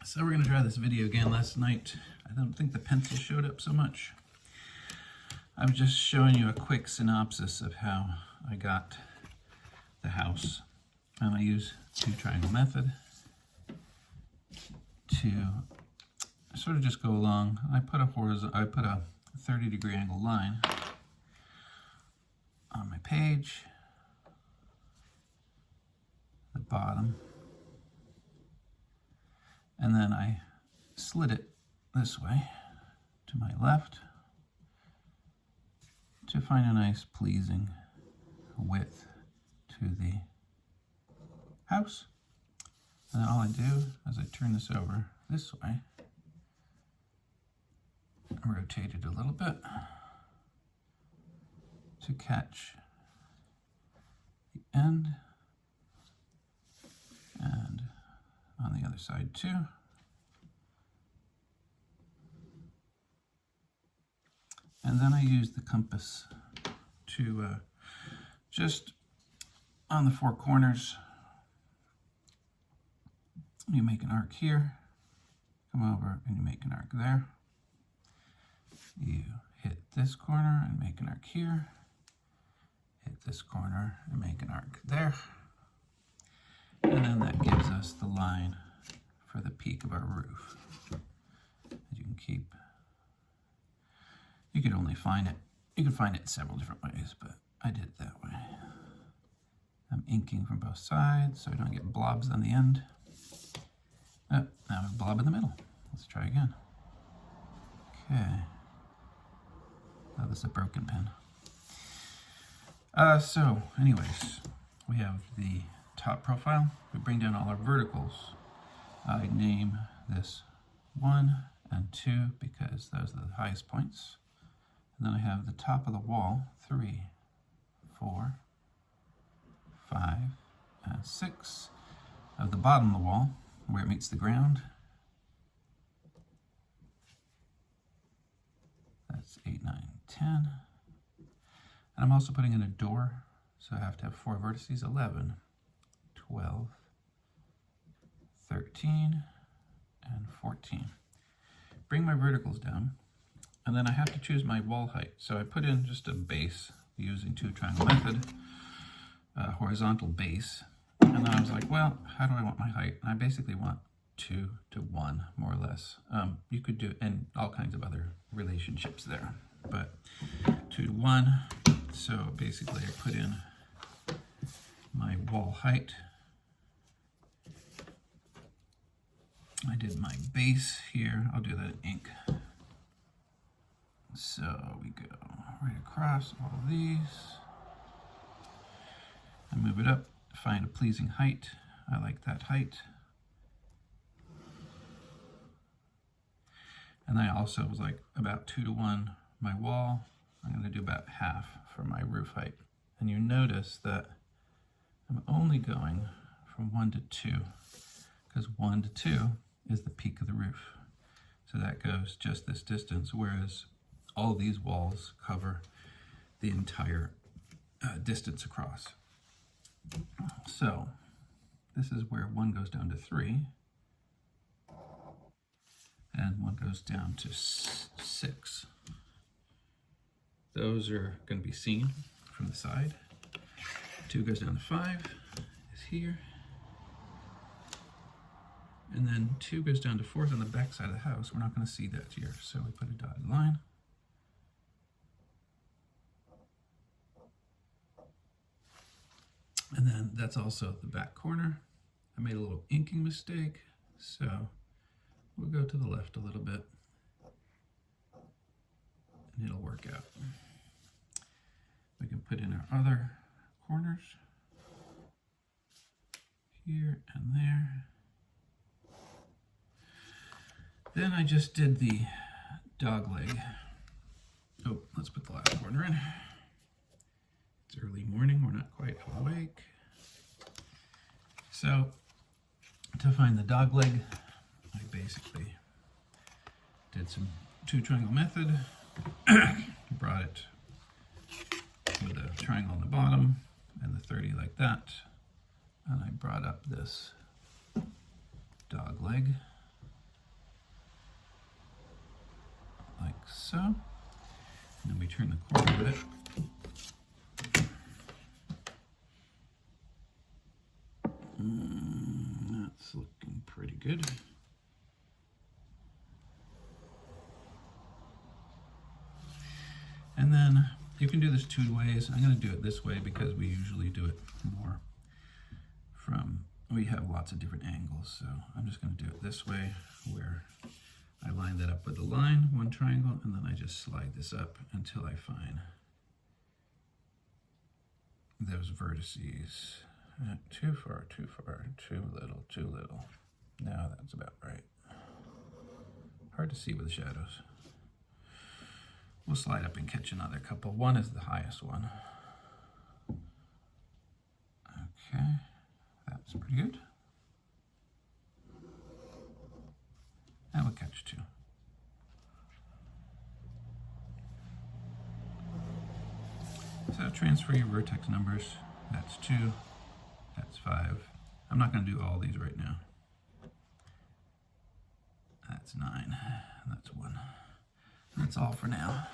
So we're going to try this video again. Last night, I don't think the pencil showed up so much. I'm just showing you a quick synopsis of how I got the house. And I use two triangle method to sort of just go along. I put a 30-degree angle line on my page, the bottom, and then I slid it this way to my left to find a nice pleasing width to the house. And then all I do is I turn this over this way, rotate it a little bit to catch the end, and on the other side too. And then I use the compass to just on the four corners, you make an arc here, come over and you make an arc there. You hit this corner and make an arc here, hit this corner and make an arc there. And then that gives us the line for the peak of our roof. You can keep, you could only find it, you can find it several different ways, but I did it that way. I'm inking from both sides so I don't get blobs on the end. Oh, now a blob in the middle. Let's try again. Okay. Oh, this is a broken pen. So anyways, we have the top profile. We bring down all our verticals. I name this 1 and 2 because those are the highest points. And then I have the top of the wall, 3, 4, 5, and 6. I have the bottom of the wall, where it meets the ground. That's 8, 9, 10. And I'm also putting in a door, so I have to have 4 vertices, 11, 12, 13, and 14. Bring my verticals down, and then I have to choose my wall height. So I put in just a base using two triangle method, horizontal base. And then I was like, well, how do I want my height? And I basically want 2 to 1, more or less. You could do, and all kinds of other relationships there, but 2 to 1. So basically I put in my wall height. I did my base here. I'll do that in ink. So we go right across all of these. I move it up, find a pleasing height. I like that height. And I also was like about 2 to 1 my wall. I'm going to do about half for my roof height. And you notice that I'm only going from 1 to 2 because 1 to 2 is the peak of the roof. So that goes just this distance, whereas all these walls cover the entire distance across. So this is where 1 goes down to 3 and 1 goes down to 6. Those are going to be seen from the side. 2 goes down to 5 is here. And then 2 goes down to 4 on the back side of the house. We're not going to see that here, so we put a dotted line. And then that's also the back corner. I made a little inking mistake, so we'll go to the left a little bit and it'll work out. We can put in our other corners here and there. Then I just did the dog leg. Oh, let's put the last corner in. It's early morning, we're not quite awake. So to find the dog leg, I basically did some two triangle method, brought it with a triangle on the bottom and the 30 like that. And I brought up this dog leg so. And then we turn the corner of it. That's looking pretty good. And then you can do this two ways. I'm going to do it this way because we usually do it more from, we have lots of different angles. So I'm just going to do it this way, where I line that up with a line, one triangle, and then I just slide this up until I find those vertices. Too far, too far, too little, too little. Now that's about right. Hard to see with the shadows. We'll slide up and catch another couple. One is the highest one. Okay, that's pretty good. And we'll catch two. So transfer your vertex numbers. That's 2, that's 5. I'm not going to do all these right now. That's 9, that's 1. That's all for now.